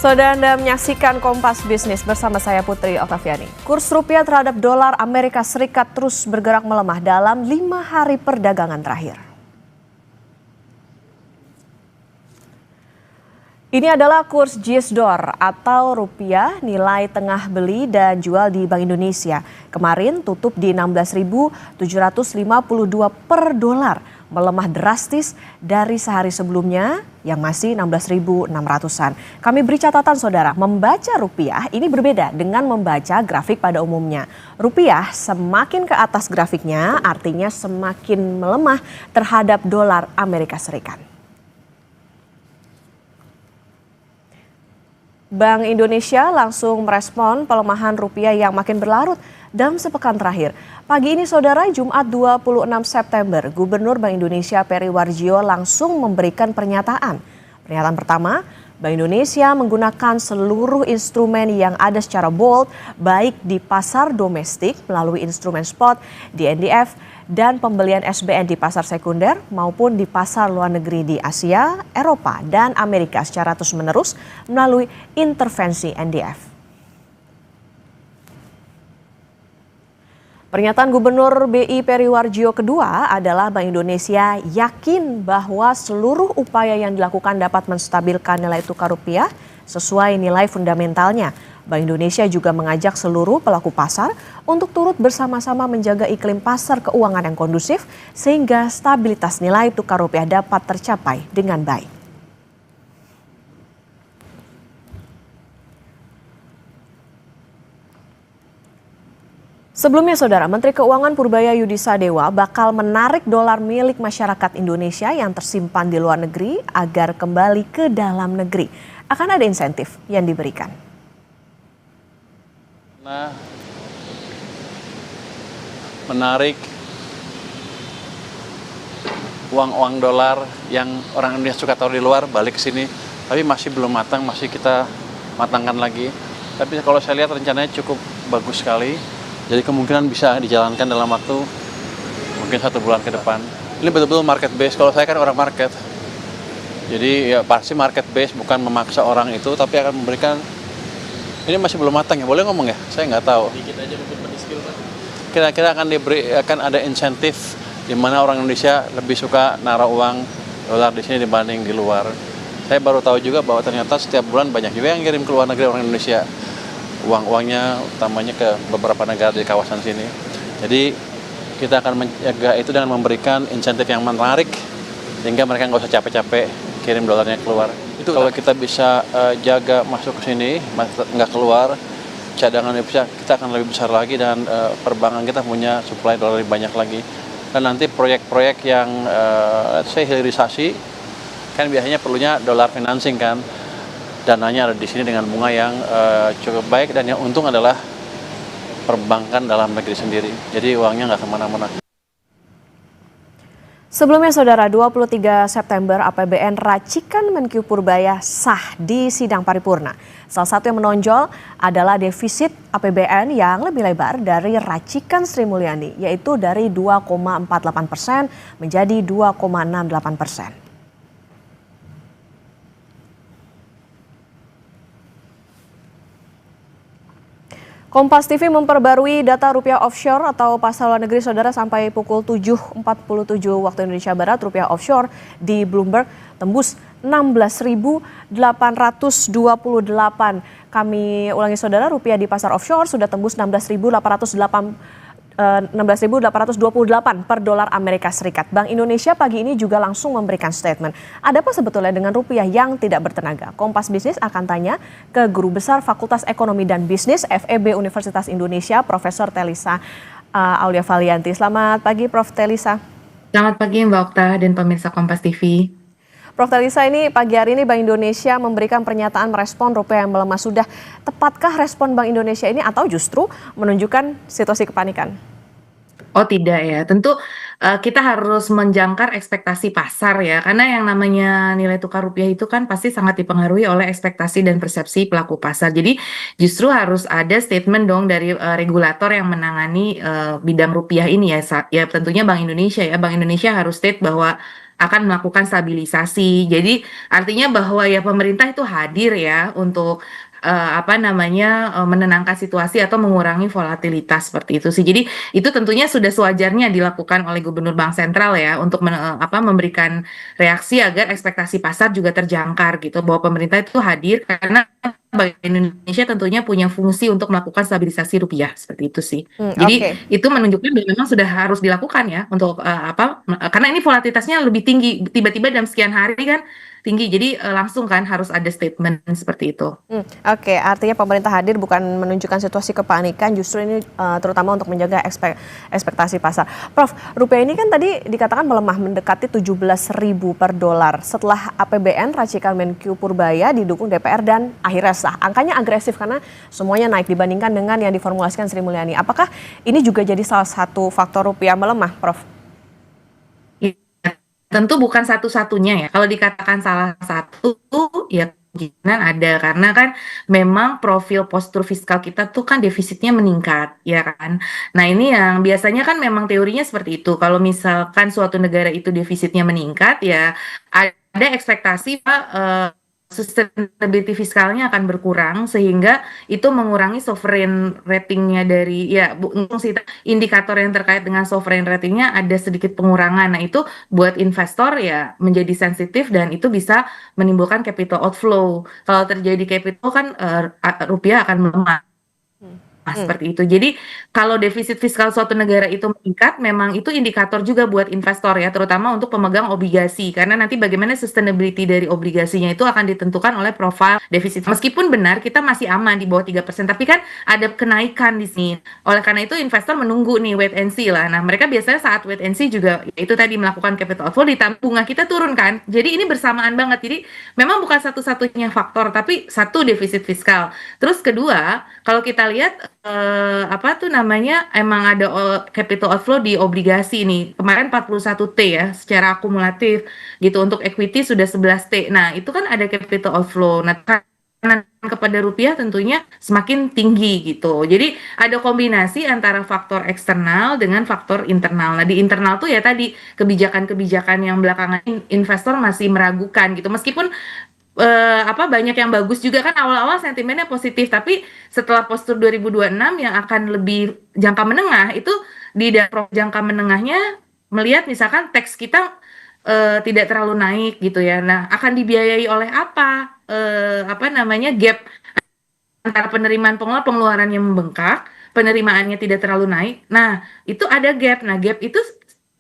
Saudara Anda menyaksikan Kompas Bisnis bersama saya Putri Oktaviani. Kurs rupiah terhadap dolar Amerika Serikat terus bergerak melemah dalam 5 hari perdagangan terakhir. Ini adalah kurs JISDOR atau rupiah nilai tengah beli dan jual di Bank Indonesia. Kemarin tutup di 16.752 per dolar, melemah drastis dari sehari sebelumnya yang masih 16.600-an. Kami beri catatan saudara, membaca rupiah ini berbeda dengan membaca grafik pada umumnya. Rupiah semakin ke atas grafiknya artinya semakin melemah terhadap dolar Amerika Serikat. Bank Indonesia langsung merespon pelemahan rupiah yang makin berlarut dalam sepekan terakhir. Pagi ini saudara, Jumat 26 September, Gubernur Bank Indonesia Peri Warjio langsung memberikan pernyataan. Pernyataan pertama, Bank Indonesia menggunakan seluruh instrumen yang ada secara bold, baik di pasar domestik melalui instrumen spot di NDF dan pembelian SBN di pasar sekunder maupun di pasar luar negeri di Asia, Eropa, dan Amerika secara terus-menerus melalui intervensi NDF. Pernyataan Gubernur BI Peri Warjio kedua adalah Bank Indonesia yakin bahwa seluruh upaya yang dilakukan dapat menstabilkan nilai tukar rupiah sesuai nilai fundamentalnya. Bank Indonesia juga mengajak seluruh pelaku pasar untuk turut bersama-sama menjaga iklim pasar keuangan yang kondusif sehingga stabilitas nilai tukar rupiah dapat tercapai dengan baik. Sebelumnya saudara, Menteri Keuangan Purbaya Yudisadewa bakal menarik dolar milik masyarakat Indonesia yang tersimpan di luar negeri agar kembali ke dalam negeri. Akan ada insentif yang diberikan. Nah, menarik uang dolar yang orang Indonesia suka taruh di luar balik ke sini, tapi masih belum matang, masih kita matangkan lagi. Tapi kalau saya lihat rencananya cukup bagus sekali. Jadi kemungkinan bisa dijalankan dalam waktu mungkin 1 bulan ke depan. Ini betul-betul market base. Kalau saya kan orang market. Jadi ya pasti market base, bukan memaksa orang itu, tapi akan memberikan. Ini masih belum matang ya, boleh ngomong ya? Saya nggak tahu. Dikit aja mungkin pendiskil Pak. Kira-kira akan ada insentif di mana orang Indonesia lebih suka naruh uang dolar di sini dibanding di luar. Saya baru tahu juga bahwa ternyata setiap bulan banyak juga yang kirim ke luar negeri orang Indonesia. Uangnya utamanya ke beberapa negara di kawasan sini. Jadi kita akan menjaga itu dengan memberikan insentif yang menarik sehingga mereka nggak usah capek-capek kirim dolarnya keluar. Itu kalau kita bisa jaga masuk ke sini, nggak keluar, cadangan kita akan lebih besar lagi dan perbankan kita punya suplai dolar lebih banyak lagi. Dan nanti proyek-proyek yang hilirisasi kan biasanya perlunya dolar financing kan. Dananya ada di sini dengan bunga yang cukup baik dan yang untung adalah perbankan dalam negeri sendiri. Jadi uangnya nggak kemana-mana. Sebelumnya saudara, 23 September APBN racikan Menkyu Purbaya sah di sidang paripurna. Salah satu yang menonjol adalah defisit APBN yang lebih lebar dari racikan Sri Mulyani, yaitu dari 2,48% menjadi 2,68%. Kompas TV memperbarui data rupiah offshore atau pasar luar negeri saudara sampai pukul 7.47 waktu Indonesia Barat. Rupiah offshore di Bloomberg tembus 16.828. Kami ulangi saudara, rupiah di pasar offshore sudah tembus 16.828 per dolar Amerika Serikat. Bank Indonesia pagi ini juga langsung memberikan statement. Ada apa sebetulnya dengan rupiah yang tidak bertenaga? Kompas Bisnis akan tanya ke Guru Besar Fakultas Ekonomi dan Bisnis FEB Universitas Indonesia, Profesor Telisa Aulia Valianti. Selamat pagi Prof. Telisa. Selamat pagi Mbak Okta dan pemirsa Kompas TV. Prof. Telisa, ini pagi hari ini Bank Indonesia memberikan pernyataan merespon rupiah yang melemah. Sudah tepatkah respon Bank Indonesia ini atau justru menunjukkan situasi kepanikan? Oh tidak ya, tentu kita harus menjangkar ekspektasi pasar ya, karena yang namanya nilai tukar rupiah itu kan pasti sangat dipengaruhi oleh ekspektasi dan persepsi pelaku pasar. Jadi justru harus ada statement dong dari regulator yang menangani bidang rupiah ini ya, ya tentunya Bank Indonesia ya. Bank Indonesia harus state bahwa akan melakukan stabilisasi. Jadi artinya bahwa ya pemerintah itu hadir ya untuk menenangkan situasi atau mengurangi volatilitas seperti itu sih. Jadi itu tentunya sudah sewajarnya dilakukan oleh Gubernur Bank Sentral ya untuk memberikan reaksi agar ekspektasi pasar juga terjangkar gitu bahwa pemerintah itu hadir karena Bank Indonesia tentunya punya fungsi untuk melakukan stabilisasi rupiah seperti itu sih. Jadi Oke. itu menunjukkan bahwa memang sudah harus dilakukan ya untuk karena ini volatilitasnya lebih tinggi tiba-tiba dalam sekian hari kan tinggi. Jadi langsung kan harus ada statement seperti itu. Oke, artinya pemerintah hadir bukan menunjukkan situasi kepanikan, justru ini terutama untuk menjaga ekspektasi pasar. Prof, rupiah ini kan tadi dikatakan melemah mendekati 17.000 per dolar setelah APBN racikan Menkyu Purbaya didukung DPR dan akhirnya sah. Angkanya agresif karena semuanya naik dibandingkan dengan yang diformulasikan Sri Mulyani. Apakah ini juga jadi salah satu faktor rupiah melemah, Prof? Tentu bukan satu-satunya ya. Kalau dikatakan salah satu, ya kemungkinan ada. Karena kan memang profil postur fiskal kita tuh kan defisitnya meningkat, ya kan. Nah ini yang biasanya kan memang teorinya seperti itu. Kalau misalkan suatu negara itu defisitnya meningkat, ya ada ekspektasi Pak, sustainability fiskalnya akan berkurang sehingga itu mengurangi sovereign ratingnya dari indikator yang terkait dengan sovereign ratingnya ada sedikit pengurangan. Nah itu buat investor ya menjadi sensitif dan itu bisa menimbulkan capital outflow. Kalau terjadi capital kan rupiah akan melemah. Seperti itu. Jadi kalau defisit fiskal suatu negara itu meningkat, memang itu indikator juga buat investor ya, terutama untuk pemegang obligasi. Karena nanti bagaimana sustainability dari obligasinya itu akan ditentukan oleh profil defisit. Meskipun benar kita masih aman di bawah 3%, tapi kan ada kenaikan di sini. Oleh karena itu investor menunggu nih wait and see lah. Nah, mereka biasanya saat wait and see juga itu tadi melakukan capital outflow, ditambah bunga kita turun kan. Jadi ini bersamaan banget. Jadi memang bukan satu-satunya faktor, tapi satu defisit fiskal. Terus kedua, kalau kita lihat emang ada capital outflow di obligasi nih. Kemarin 41T ya secara akumulatif gitu. Untuk equity sudah 11T. Nah, itu kan ada capital outflow. Nah, tekanan kepada rupiah tentunya semakin tinggi gitu. Jadi ada kombinasi antara faktor eksternal dengan faktor internal. Nah, di internal tuh ya tadi kebijakan-kebijakan yang belakangan investor masih meragukan gitu. Meskipun banyak yang bagus juga kan awal-awal sentimennya positif, tapi setelah postur 2026 yang akan lebih jangka menengah itu di jangka menengahnya melihat misalkan teks kita tidak terlalu naik gitu ya. Nah, akan dibiayai oleh apa? Gap antara penerimaan pengeluaran yang membengkak, penerimaannya tidak terlalu naik. Nah, itu ada gap. Nah, gap itu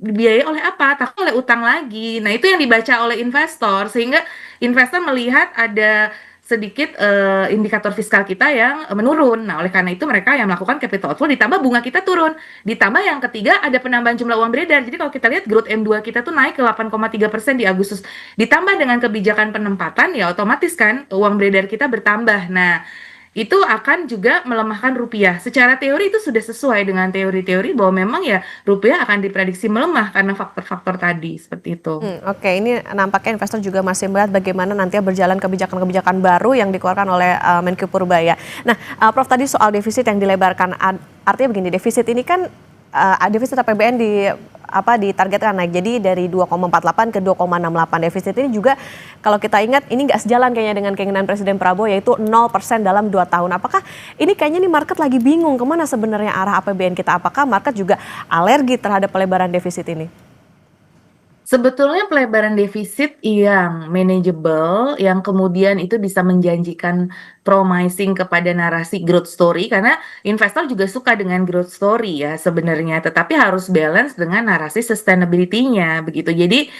dibiayai oleh apa? Tapi oleh utang lagi. Nah, itu yang dibaca oleh investor sehingga investor melihat ada sedikit indikator fiskal kita yang menurun. Nah, oleh karena itu mereka yang melakukan capital outflow ditambah bunga kita turun. Ditambah yang ketiga ada penambahan jumlah uang beredar. Jadi kalau kita lihat growth M2 kita tuh naik ke 8,3% di Agustus. Ditambah dengan kebijakan penempatan ya otomatis kan uang beredar kita bertambah. Nah, itu akan juga melemahkan rupiah. Secara teori itu sudah sesuai dengan teori-teori bahwa memang ya rupiah akan diprediksi melemah karena faktor-faktor tadi seperti itu. Oke, ini nampaknya investor juga masih melihat bagaimana nantinya berjalan kebijakan-kebijakan baru yang dikeluarkan oleh Menkyu Purbaya. Nah, Prof tadi soal defisit yang dilebarkan, artinya begini, defisit ini kan defisit APBN ditargetkan naik, jadi dari 2,48 ke 2,68. Defisit ini juga kalau kita ingat ini nggak sejalan kayaknya dengan keinginan Presiden Prabowo yaitu 0% dalam 2 tahun. Apakah ini kayaknya nih market lagi bingung kemana sebenarnya arah APBN kita? Apakah market juga alergi terhadap pelebaran defisit ini? Sebetulnya pelebaran defisit yang manageable, yang kemudian itu bisa menjanjikan promising kepada narasi growth story, karena investor juga suka dengan growth story ya sebenarnya, tetapi harus balance dengan narasi sustainability-nya begitu. Jadi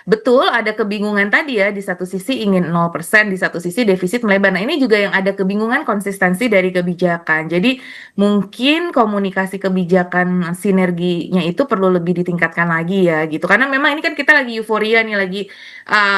betul ada kebingungan tadi ya, di satu sisi ingin 0%, di satu sisi defisit melebar. Nah ini juga yang ada kebingungan konsistensi dari kebijakan. Jadi mungkin komunikasi kebijakan sinerginya itu perlu lebih ditingkatkan lagi ya gitu. Karena memang ini kan kita lagi euforia nih, lagi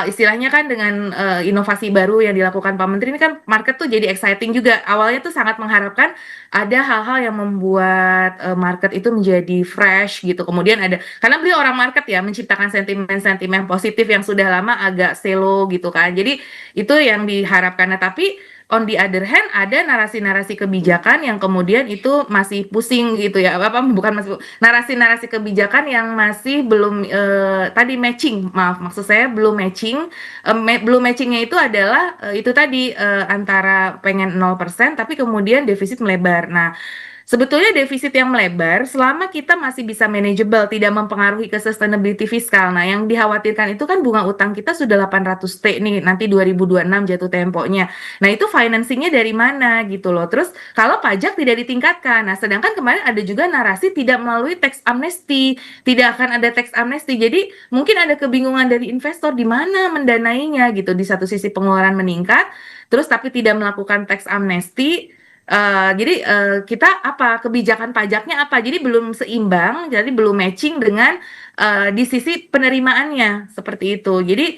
istilahnya kan dengan inovasi baru yang dilakukan Pak Menteri ini kan market tuh jadi exciting juga. Awalnya tuh sangat mengharapkan ada hal-hal yang membuat market itu menjadi fresh gitu. Kemudian ada, karena beliau orang market ya, menciptakan sentimen-sentimen positif yang sudah lama agak slow gitu kan. Jadi itu yang diharapkan. Nah, tapi on the other hand ada narasi-narasi kebijakan yang kemudian itu masih pusing gitu ya, apa bukan masih narasi-narasi kebijakan yang masih belum tadi matching, maaf maksud saya belum matching. Belum matchingnya itu adalah itu tadi antara pengen 0% tapi kemudian defisit melebar. Nah, sebetulnya defisit yang melebar selama kita masih bisa manageable, tidak mempengaruhi ke sustainability fiskal. Nah, yang dikhawatirkan itu kan bunga utang kita sudah 800 T nih, nanti 2026 jatuh temponya. Nah, itu financingnya dari mana gitu loh. Terus kalau pajak tidak ditingkatkan. Nah, sedangkan kemarin ada juga narasi tidak melalui tax amnesty, tidak akan ada tax amnesty. Jadi mungkin ada kebingungan dari investor di mana mendanainya gitu. Di satu sisi pengeluaran meningkat, terus tapi tidak melakukan tax amnesty. Jadi kita apa kebijakan pajaknya apa? Jadi belum seimbang, jadi belum matching dengan di sisi penerimaannya seperti itu. Jadi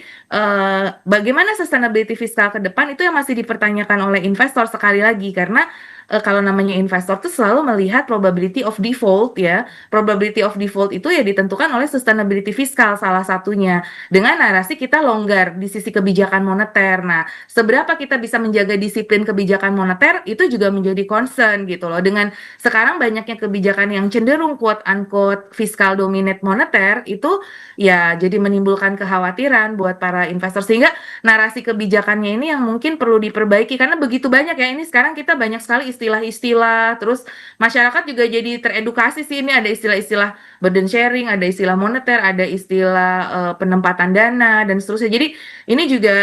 bagaimana sustainability fiskal ke depan itu yang masih dipertanyakan oleh investor sekali lagi karena kalau namanya investor tuh selalu melihat probability of default ya. Probability of default itu ya ditentukan oleh sustainability fiskal salah satunya dengan narasi kita longgar di sisi kebijakan moneter. Nah, seberapa kita bisa menjaga disiplin kebijakan moneter itu juga menjadi concern gitu loh. Dengan sekarang banyaknya kebijakan yang cenderung quote unquote fiskal dominate moneter itu ya jadi menimbulkan kekhawatiran buat para investor sehingga narasi kebijakannya ini yang mungkin perlu diperbaiki karena begitu banyak ya ini sekarang kita banyak sekali istilah-istilah terus masyarakat juga jadi teredukasi sih ini ada istilah-istilah burden sharing, ada istilah moneter, ada istilah penempatan dana dan seterusnya. Jadi ini juga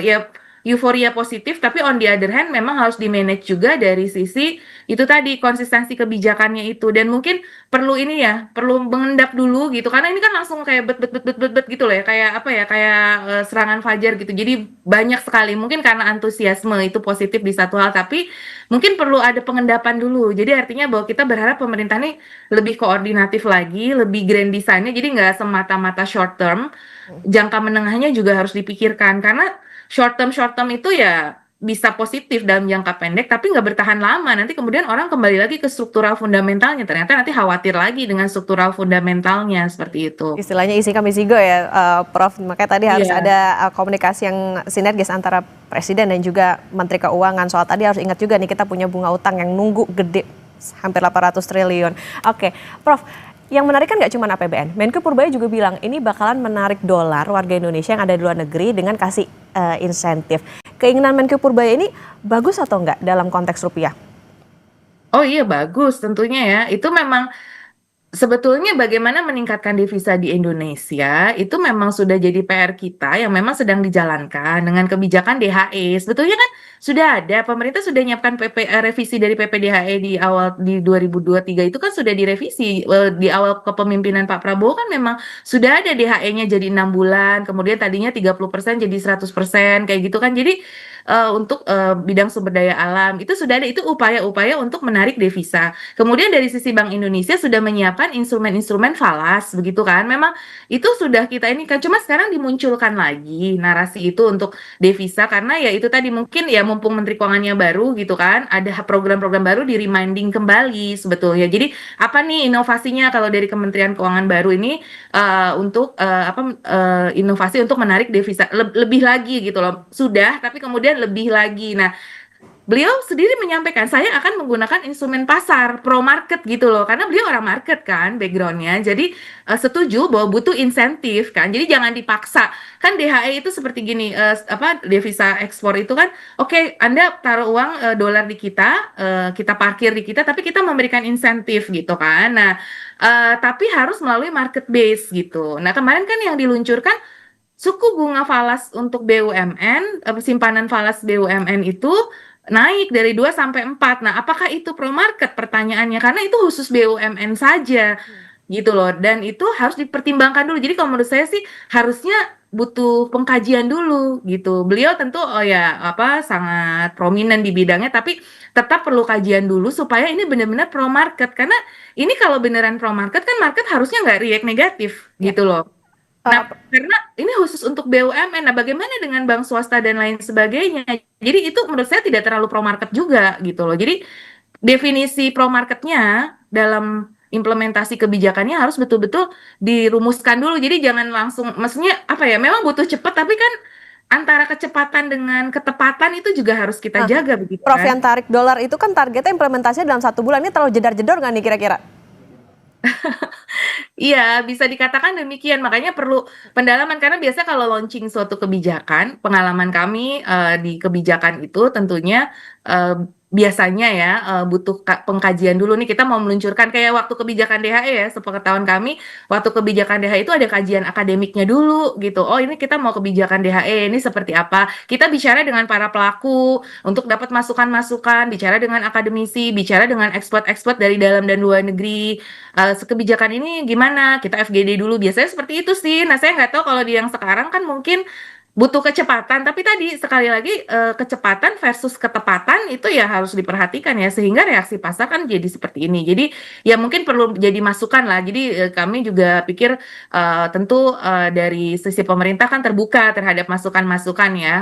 ya euforia positif tapi on the other hand memang harus di-manage juga dari sisi itu tadi konsistensi kebijakannya itu dan mungkin perlu ini ya perlu mengendap dulu gitu karena ini kan langsung kayak bet gitu loh ya kayak apa ya kayak serangan fajar gitu jadi banyak sekali mungkin karena antusiasme itu positif di satu hal tapi mungkin perlu ada pengendapan dulu jadi artinya bahwa kita berharap pemerintah nih lebih koordinatif lagi lebih grand design-nya jadi nggak semata-mata short term jangka menengahnya juga harus dipikirkan karena short term itu ya bisa positif dalam jangka pendek tapi nggak bertahan lama nanti kemudian orang kembali lagi ke struktural fundamentalnya ternyata nanti khawatir lagi dengan struktural fundamentalnya seperti itu Istilahnya isi kami zigo ya, Prof. Makanya tadi harus Iya. ada komunikasi yang sinergis antara Presiden dan juga Menteri Keuangan. Soal tadi harus ingat juga nih kita punya bunga utang yang nunggu gede, hampir 800 triliun. Oke, Prof. Yang menarik kan nggak cuma APBN, Menko Purbaya juga bilang ini bakalan menarik dolar warga Indonesia yang ada di luar negeri dengan kasih insentif. Keinginan Menko Purbaya ini bagus atau enggak dalam konteks rupiah? Oh iya bagus tentunya ya itu memang sebetulnya bagaimana meningkatkan devisa di Indonesia itu memang sudah jadi PR kita yang memang sedang dijalankan dengan kebijakan DHE. Sebetulnya kan sudah ada pemerintah sudah nyiapkan revisi dari PPDHE di awal di 2023 itu kan sudah direvisi di awal kepemimpinan Pak Prabowo kan memang sudah ada DHE-nya jadi 6 bulan, kemudian tadinya 30% jadi 100% kayak gitu kan. Jadi untuk bidang sumber daya alam itu sudah ada itu upaya-upaya untuk menarik devisa. Kemudian dari sisi Bank Indonesia sudah menyiapkan instrumen-instrumen falas begitu kan. Memang itu sudah kita ini kan cuma sekarang dimunculkan lagi narasi itu untuk devisa karena ya itu tadi mungkin ya mumpung Menteri Keuangannya baru gitu kan ada program-program baru di reminding kembali sebetulnya. Jadi apa nih inovasinya kalau dari Kementerian Keuangan baru ini untuk inovasi untuk menarik devisa lebih lagi gitu loh. Sudah tapi kemudian lebih lagi. Nah, beliau sendiri menyampaikan saya akan menggunakan instrumen pasar pro market gitu loh karena beliau orang market kan backgroundnya jadi setuju bahwa butuh insentif kan jadi jangan dipaksa kan DHE itu seperti gini devisa ekspor itu kan oke, Anda taruh uang dolar di kita kita parkir di kita tapi kita memberikan insentif gitu kan nah tapi harus melalui market base gitu nah kemarin kan yang diluncurkan suku bunga falas untuk BUMN, simpanan falas BUMN itu naik dari 2 sampai 4. Nah, apakah itu pro market pertanyaannya? Karena itu khusus BUMN saja gitu loh. Dan itu harus dipertimbangkan dulu. Jadi kalau menurut saya sih harusnya butuh pengkajian dulu gitu. Beliau tentu sangat prominent di bidangnya tapi tetap perlu kajian dulu supaya ini benar-benar pro market. Karena ini kalau beneran pro market kan market harusnya nggak react negatif gitu loh. Nah, karena ini khusus untuk BUMN. Nah, bagaimana dengan bank swasta dan lain sebagainya? Jadi itu menurut saya tidak terlalu pro market juga gitu loh. Jadi definisi pro marketnya dalam implementasi kebijakannya harus betul-betul dirumuskan dulu. Jadi jangan langsung, maksudnya apa ya? Memang butuh cepat, tapi kan antara kecepatan dengan ketepatan itu juga harus kita Nah, jaga begitu Prof, kan. yang tarik dolar itu kan targetnya implementasinya dalam 1 bulan, ini terlalu jedar-jedor nggak nih kira-kira? Iya, bisa dikatakan demikian. Makanya perlu pendalaman karena biasa kalau launching suatu kebijakan, pengalaman kami di kebijakan itu tentunya eh, biasanya ya butuh pengkajian dulu nih. Kita mau meluncurkan kayak waktu kebijakan DHE ya, sepengetahuan kami, waktu kebijakan DHE itu ada kajian akademiknya dulu gitu. Oh, ini kita mau kebijakan DHE ini seperti apa? Kita bicara dengan para pelaku untuk dapat masukan-masukan, bicara dengan akademisi, bicara dengan expert-expert dari dalam dan luar negeri. Kebijakan ini gimana? Kita FGD dulu. Biasanya seperti itu sih. Nah, saya nggak tahu kalau di yang sekarang kan mungkin butuh kecepatan. Tapi tadi sekali lagi kecepatan versus ketepatan itu ya harus diperhatikan ya. Sehingga reaksi pasar kan jadi seperti ini. Jadi ya mungkin perlu jadi masukan lah. Jadi kami juga pikir tentu dari sisi pemerintah kan terbuka terhadap masukan-masukan ya.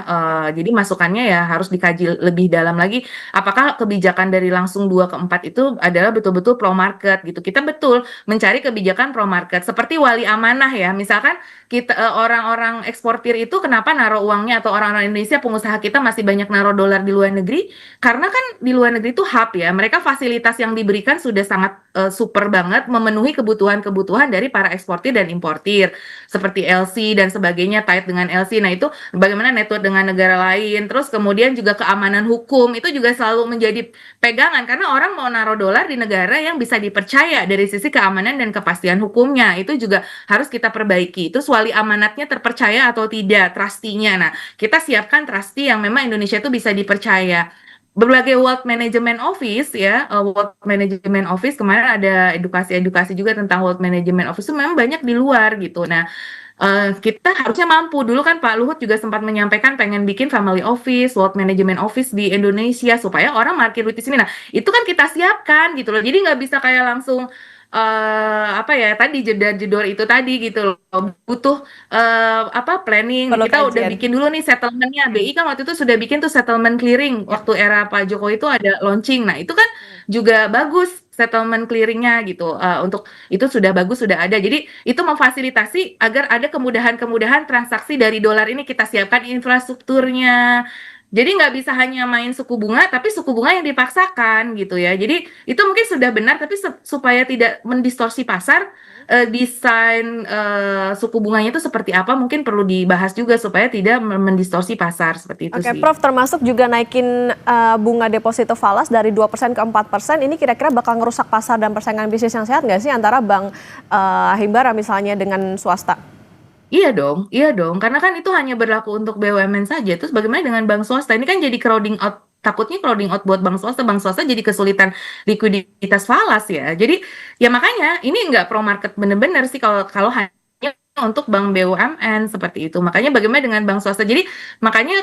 Jadi masukannya ya harus dikaji lebih dalam lagi apakah kebijakan dari langsung 2 ke 4 itu adalah betul-betul pro market gitu. Kita betul mencari kebijakan pro market seperti wali amanah ya. Misalkan kita orang-orang eksportir itu kenapa naruh uangnya atau orang-orang Indonesia pengusaha kita masih banyak naruh dolar di luar negeri? Karena kan di luar negeri itu hub ya. Mereka fasilitas yang diberikan sudah sangat super banget memenuhi kebutuhan-kebutuhan dari para eksportir dan importir seperti LC dan sebagainya tied dengan LC. Nah, itu bagaimana network dengan negara lain. Terus kemudian juga keamanan hukum itu juga selalu menjadi pegangan karena orang mau naruh dolar di negara yang bisa dipercaya dari sisi keamanan dan kepastian hukumnya. Itu juga harus kita perbaiki. Itu wali amanatnya terpercaya atau tidak, trustinya. Nah, kita siapkan trustee yang memang Indonesia itu bisa dipercaya. Berbagai World Management Office ya, World Management Office kemarin ada edukasi-edukasi juga tentang World Management Office itu memang banyak di luar gitu. Nah, kita harusnya mampu. Dulu kan Pak Luhut juga sempat menyampaikan pengen bikin Family Office, World Management Office di Indonesia supaya orang parkir duit di sini. Nah, itu kan kita siapkan gitu loh. Jadi nggak bisa kayak langsung apa ya tadi jedar-jedor itu tadi gitu loh. Butuh apa planning. Perlu Kita udah kajian. bikin dulu nih settlementnya. BI kan waktu itu sudah bikin tuh settlement clearing Ya. waktu era Pak Jokowi itu ada launching. Nah, itu kan juga bagus settlement clearingnya gitu. Untuk itu sudah bagus, sudah ada. Jadi itu memfasilitasi agar ada kemudahan-kemudahan transaksi dari dolar ini kita siapkan infrastrukturnya. Jadi nggak bisa hanya main suku bunga, tapi suku bunga yang dipaksakan gitu ya. Jadi itu mungkin sudah benar, tapi supaya tidak mendistorsi pasar, desain suku bunganya itu seperti apa mungkin perlu dibahas juga supaya tidak mendistorsi pasar seperti itu Oke, sih. Prof, termasuk juga naikin bunga deposito falas dari 2% ke 4%, ini kira-kira bakal ngerusak pasar dan persaingan bisnis yang sehat nggak sih antara bank Himbara misalnya dengan swasta? Iya dong, karena kan itu hanya berlaku untuk BUMN saja. Terus bagaimana dengan bank swasta? Ini kan jadi crowding out, takutnya crowding out buat bank swasta jadi kesulitan likuiditas falas ya. Jadi ya makanya ini nggak pro market bener-bener sih kalau kalau hanya untuk bank BUMN seperti itu. Makanya bagaimana dengan bank swasta? Jadi makanya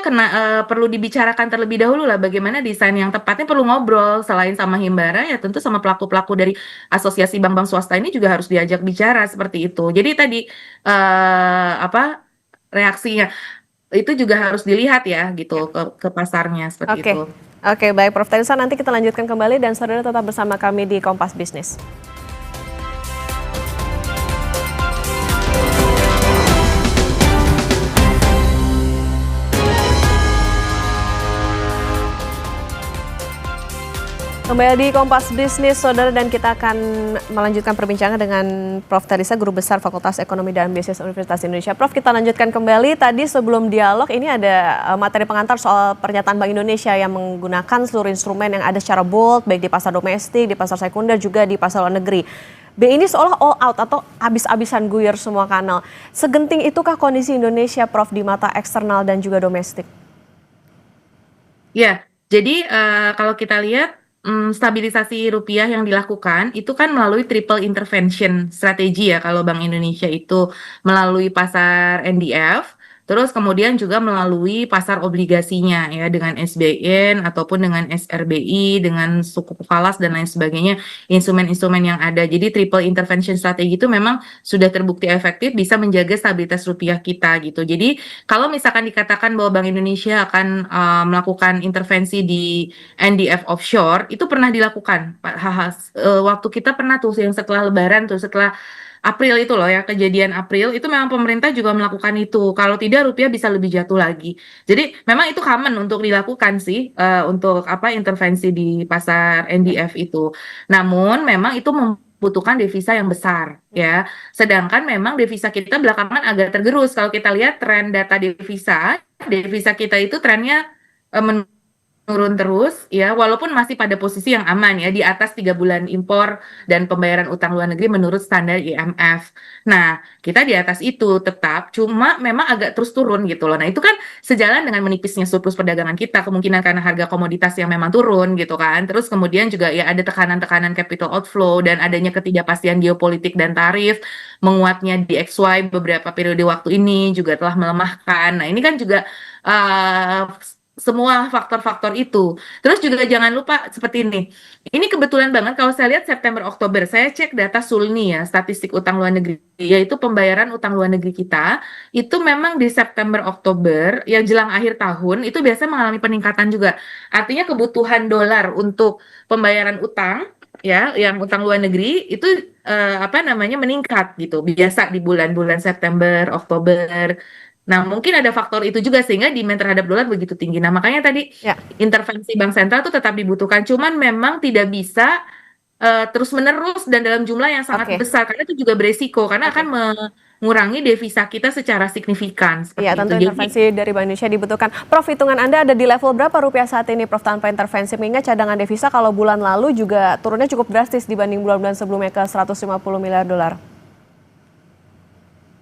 perlu dibicarakan terlebih dahulu lah bagaimana desain yang tepatnya perlu ngobrol selain sama Himbara ya tentu sama pelaku-pelaku dari asosiasi bank-bank swasta ini juga harus diajak bicara seperti itu. Jadi tadi apa reaksinya itu juga harus dilihat ya Ya. gitu ke pasarnya seperti Oke, itu. oke, baik Prof Teresa, nanti kita lanjutkan kembali dan saudara tetap bersama kami di Kompas Bisnis. Kembali di Kompas Bisnis, saudara, dan kita akan melanjutkan perbincangan dengan Prof Teresa, Guru Besar Fakultas Ekonomi dan Bisnis Universitas Indonesia. Prof, kita lanjutkan kembali. Tadi sebelum dialog ini ada materi pengantar soal pernyataan Bank Indonesia yang menggunakan seluruh instrumen yang ada secara bold, baik di pasar domestik, di pasar sekunder, juga di pasar luar negeri. BI ini seolah all out atau habis-habisan guyur semua kanal. Segenting itukah kondisi Indonesia, Prof, di mata eksternal dan juga domestik? Ya, jadi kalau kita lihat stabilisasi rupiah yang dilakukan itu kan melalui triple intervention strategi ya kalau Bank Indonesia itu melalui pasar NDF, terus kemudian juga melalui pasar obligasinya ya dengan SBN ataupun dengan SRBI, dengan suku falas dan lain sebagainya, instrumen-instrumen yang ada. Jadi triple intervention strategi itu memang sudah terbukti efektif bisa menjaga stabilitas rupiah kita gitu. Jadi kalau misalkan dikatakan bahwa Bank Indonesia akan melakukan intervensi di NDF offshore, itu pernah dilakukan Pak Hahas. Waktu kita pernah tuh yang setelah Lebaran tuh setelah April itu loh ya, kejadian April itu memang pemerintah juga melakukan itu. Kalau tidak rupiah bisa lebih jatuh lagi. Jadi memang itu common untuk dilakukan sih untuk apa intervensi di pasar NDF itu. Namun memang itu membutuhkan devisa yang besar ya. Sedangkan memang devisa kita belakangan agak tergerus. Kalau kita lihat tren data devisa kita itu trennya menurun terus ya, walaupun masih pada posisi yang aman ya, di atas 3 bulan impor dan pembayaran utang luar negeri menurut standar IMF. Nah, kita di atas itu tetap, cuma memang agak terus turun gitu loh. Nah, itu kan sejalan dengan menipisnya surplus perdagangan kita, kemungkinan karena harga komoditas yang memang turun gitu kan. Terus kemudian juga ya ada tekanan-tekanan capital outflow dan adanya ketidakpastian geopolitik dan tarif, menguatnya di XY beberapa periode waktu ini juga telah melemahkan. Nah, ini kan juga uh, semua faktor-faktor itu. Terus juga jangan lupa seperti ini. Ini kebetulan banget kalau saya lihat September Oktober, saya cek data Sulni ya, statistik utang luar negeri, yaitu pembayaran utang luar negeri kita, itu memang di September Oktober yang jelang akhir tahun itu biasa mengalami peningkatan juga. Artinya kebutuhan dolar untuk pembayaran utang ya, yang utang luar negeri itu apa namanya meningkat gitu. Biasa di bulan-bulan September, Oktober. Nah, mungkin ada faktor itu juga sehingga demand terhadap dolar begitu tinggi. Nah, makanya tadi Ya, intervensi bank sentral itu tetap dibutuhkan, cuman memang tidak bisa terus-menerus dan dalam jumlah yang sangat oke. besar karena itu juga beresiko karena akan Oke. mengurangi devisa kita secara signifikan Iya, seperti itu. tentu Jadi intervensi dari Bank Indonesia dibutuhkan. Prof, hitungan Anda ada di level berapa rupiah saat ini, Prof, tanpa intervensi? Mengingat cadangan devisa kalau bulan lalu juga turunnya cukup drastis dibanding bulan-bulan sebelumnya ke 150 miliar dolar.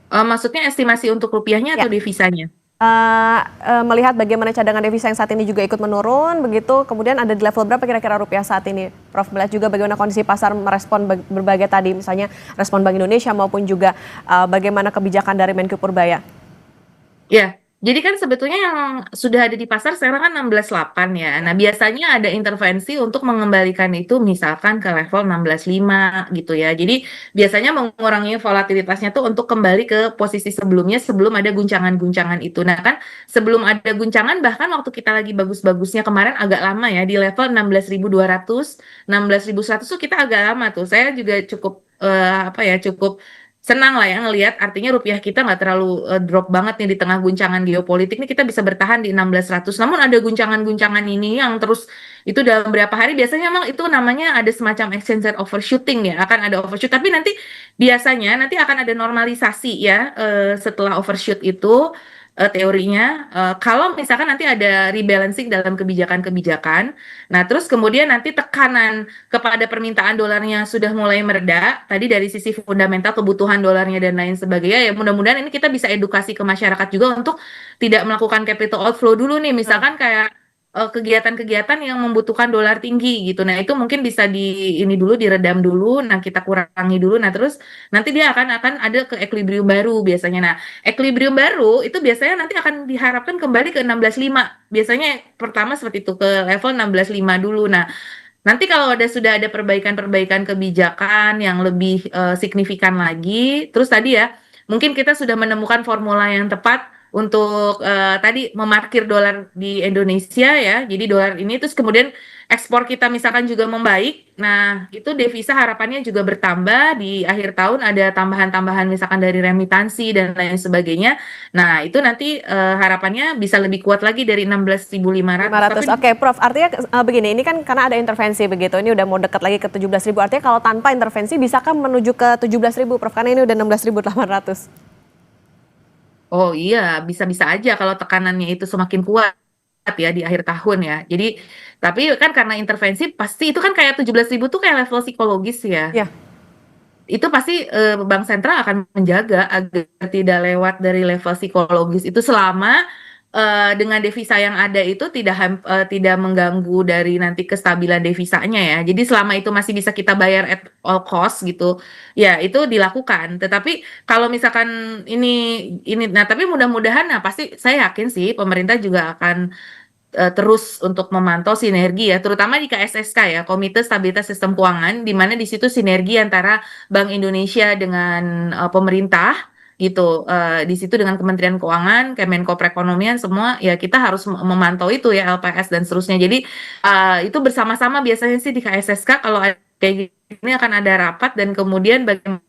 maksudnya estimasi untuk rupiahnya Ya, atau devisanya? melihat bagaimana cadangan devisa yang saat ini juga ikut menurun, begitu. Kemudian ada di level berapa kira-kira rupiah saat ini, Prof? Melihat juga bagaimana kondisi pasar merespon berbagai tadi, misalnya respon Bank Indonesia maupun juga bagaimana kebijakan dari Menko Purbaya. Ya, jadi kan sebetulnya yang sudah ada di pasar sekarang kan 16,8 ya. Nah, biasanya ada intervensi untuk mengembalikan itu misalkan ke level 16,5 gitu ya. Jadi biasanya mengurangi volatilitasnya tuh untuk kembali ke posisi sebelumnya sebelum ada guncangan-guncangan itu. Nah, kan sebelum ada guncangan bahkan waktu kita lagi bagus-bagusnya kemarin agak lama ya di level 16.200, 16.100 tuh kita agak lama tuh. Saya juga cukup apa ya, cukup senang lah ya ngelihat artinya rupiah kita nggak terlalu drop banget nih di tengah guncangan geopolitik nih kita bisa bertahan di 1600. Namun ada guncangan-guncangan ini yang terus itu dalam beberapa hari biasanya memang itu namanya ada semacam exchange rate overshooting ya akan ada overshoot tapi nanti biasanya nanti akan ada normalisasi ya setelah overshoot itu teorinya kalau misalkan nanti ada rebalancing dalam kebijakan-kebijakan. Nah, terus kemudian nanti tekanan kepada permintaan dolarnya sudah mulai mereda, tadi dari sisi fundamental kebutuhan dolarnya dan lain sebagainya, ya mudah-mudahan ini kita bisa edukasi ke masyarakat juga untuk tidak melakukan capital outflow dulu nih, misalkan kayak kegiatan-kegiatan yang membutuhkan dolar tinggi gitu. Nah, itu mungkin bisa ini dulu diredam dulu, nah kita kurangi dulu, nah terus nanti dia akan ada ke equilibrium baru biasanya. Nah, equilibrium baru itu biasanya nanti akan diharapkan kembali ke 16,5. Biasanya pertama seperti itu ke level 16,5 dulu. Nah, nanti kalau sudah ada perbaikan-perbaikan kebijakan yang lebih signifikan lagi, terus tadi ya, mungkin kita sudah menemukan formula yang tepat untuk tadi memarkir dolar di Indonesia ya. Jadi dolar ini terus kemudian ekspor kita misalkan juga membaik. Nah, itu devisa harapannya juga bertambah di akhir tahun ada tambahan-tambahan misalkan dari remitansi dan lain sebagainya. Nah, itu nanti harapannya bisa lebih kuat lagi dari 16.500 tapi 500. Oke, Prof. Artinya begini, ini kan karena ada intervensi begitu. Ini udah mau dekat lagi ke 17.000. Artinya kalau tanpa intervensi bisakah menuju ke 17.000, Prof? Karena ini udah 16.800. Oh iya, bisa-bisa aja kalau tekanannya itu semakin kuat ya di akhir tahun ya. Jadi, tapi kan karena intervensi pasti itu kan kayak 17.000 tuh kayak level psikologis ya. Ya. Itu pasti bank sentral akan menjaga agar tidak lewat dari level psikologis itu selama dengan devisa yang ada itu tidak mengganggu dari nanti kestabilan devisanya ya. Jadi selama itu masih bisa kita bayar at all cost gitu, ya itu dilakukan. Tetapi kalau misalkan nah tapi mudah-mudahan nah pasti saya yakin sih pemerintah juga akan terus untuk memantau sinergi ya, terutama di KSSK ya, Komite Stabilitas Sistem Keuangan, di mana di situ sinergi antara Bank Indonesia dengan pemerintah gitu, di situ dengan Kementerian Keuangan, Kemenko Perekonomian, semua ya kita harus memantau itu ya LPS dan seterusnya. Jadi itu bersama-sama biasanya sih di KSSK kalau kayak gini akan ada rapat dan kemudian bagaimana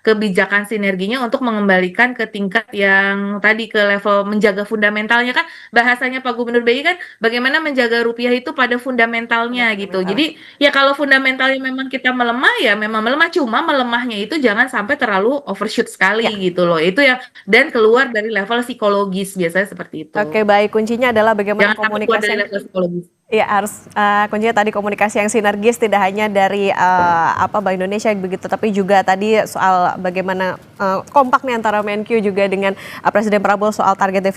kebijakan sinerginya untuk mengembalikan ke tingkat yang tadi, ke level menjaga fundamentalnya. Kan bahasanya Pak Gubernur BI kan bagaimana menjaga rupiah itu pada Ada fundamentalnya gitu. fundamental. Jadi ya kalau fundamentalnya memang kita melemah ya memang melemah, cuma melemahnya itu jangan sampai terlalu overshoot Ya, sekali gitu loh. Itu yang dan keluar dari level psikologis, biasanya seperti oke itu. baik. Kuncinya adalah bagaimana Jangan sampai keluar komunikasi dari yang level psikologis. ya harus kuncinya tadi komunikasi yang sinergis tidak hanya dari Bank Indonesia begitu, tapi juga tadi soal bagaimana kompak nih antara Menkyu juga dengan Presiden Prabowo soal target